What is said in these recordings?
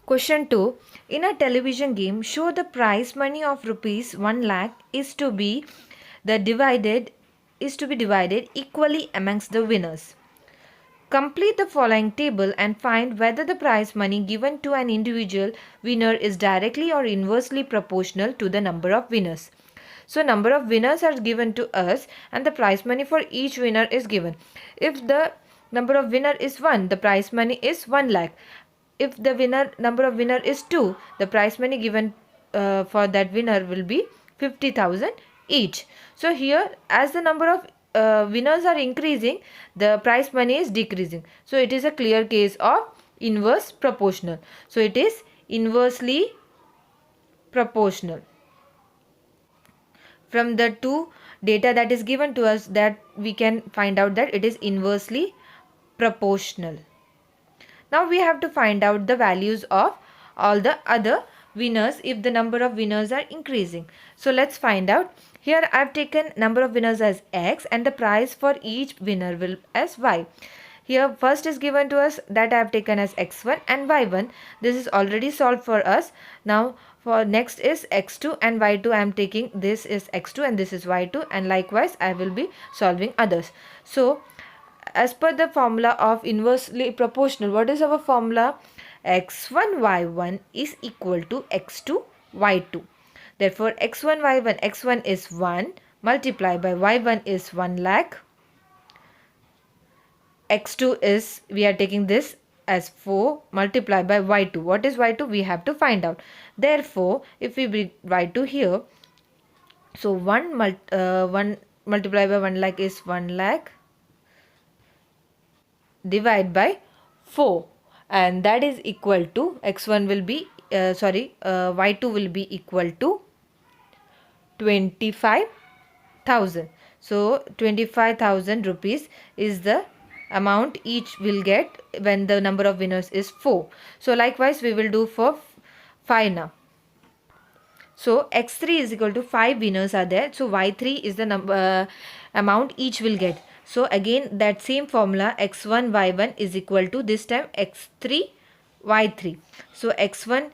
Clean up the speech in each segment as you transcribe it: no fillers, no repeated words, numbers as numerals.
Question 2. In a television game, show the prize money of rupees 1 lakh is to be divided equally amongst the winners. Complete the following table and find whether the prize money given to an individual winner is directly or inversely proportional to the number of winners. So number of winners are given to us and the prize money for each winner is given. If the number of winner is 1, the prize money is 1 lakh. If the number of winner is 2, the prize money given for that winner will be 50,000 each. So here, as the number of winners are increasing, the prize money is decreasing. So it is a clear case of inverse proportional. So it is inversely proportional. From the two data that is given to us, that we can find out that it is inversely proportional. Now we have to find out the values of all the other winners if the number of winners are increasing. So let's find out. Here I have taken number of winners as x and the price for each winner will as y. Here first is given to us, that I have taken as x1 and y1. This is already solved for us. Now for next is x2 and y2. I am taking this is x2 and this is y2, and likewise I will be solving others. So as per the formula of inversely proportional, what is our formula? X1 y1 is equal to x2 y2. Therefore x1 y1, x1 is 1 multiplied by y1 is 1 lakh. x2 is, we are taking this as 4 multiplied by y2. What is y2? We have to find out. Therefore if we bring y2 here, so 1 multiplied by 1 lakh is 1 lakh, divide by 4, and that is equal to x1 will be y2 will be equal to 25,000. So 25,000 rupees is the amount each will get when the number of winners is 4. So likewise we will do for 5 now. So x3 is equal to 5 winners are there. So y3 is the number amount each will get. So again that same formula, x1 y1 is equal to this time x3 y3. So x1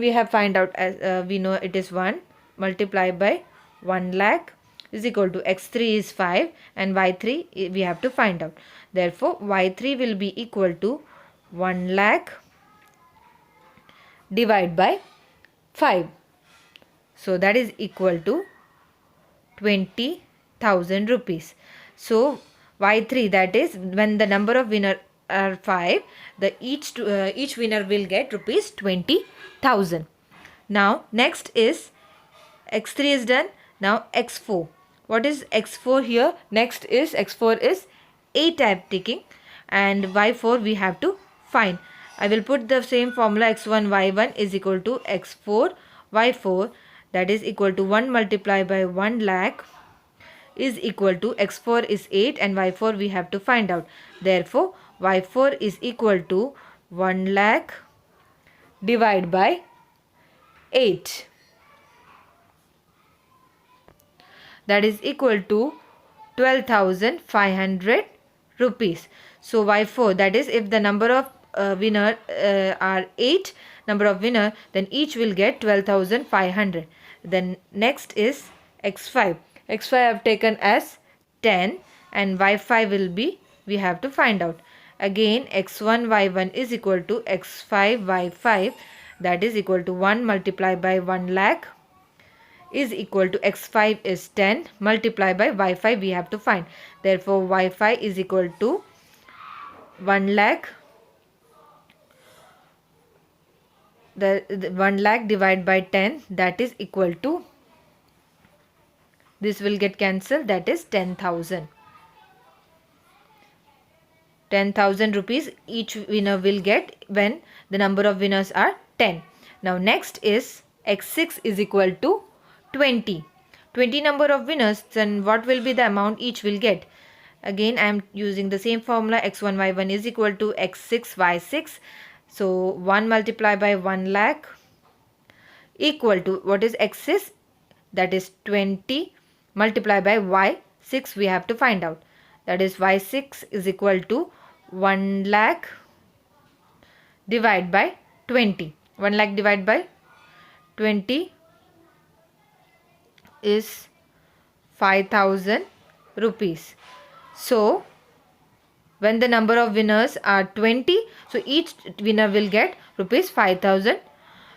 we have find out as we know it is 1 multiplied by 1 lakh is equal to x3 is 5 and y3 we have to find out. Therefore y3 will be equal to 1 lakh divided by 5. So that is equal to 20,000 rupees. So y3, that is when the number of winner are 5, the each winner will get rupees 20,000. Now next is x3 is done. Now x4. What is x4 here? Next is x4 is 8 I am taking, and y4 we have to find. I will put the same formula, x1 y1 is equal to x4 y4, that is equal to 1 multiplied by 1 lakh is equal to x4 is 8 and y4 we have to find out. Therefore y4 is equal to 1 lakh divided by 8. That is equal to 12,500 rupees. So y4, that is if the number of winner are 8 number of winner, then each will get 12,500. Then next is x5. x5 I have taken as 10 and y5 will be, we have to find out. Again x1 y1 is equal to x5 y5, that is equal to 1 multiplied by 1 lakh is equal to x5 is 10 multiplied by y5 we have to find. Therefore y5 is equal to 1 lakh, the 1 lakh divided by 10, that is equal to, this will get cancelled, that is 10,000. 10,000 rupees each winner will get when the number of winners are 10. Now next is x6 is equal to 20. 20 number of winners, then what will be the amount each will get? Again I am using the same formula, x1 y1 is equal to x6 y6. So 1 multiplied by 1 lakh equal to, what is x is? That is 20 multiplied by y6 we have to find out. That is y6 is equal to 1 lakh divided by 20. 1 lakh divided by 20 is 5,000 rupees. So when the number of winners are 20, so each winner will get rupees 5,000.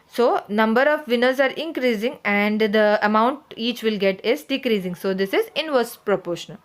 So number of winners are increasing and the amount each will get is decreasing. So this is inverse proportional.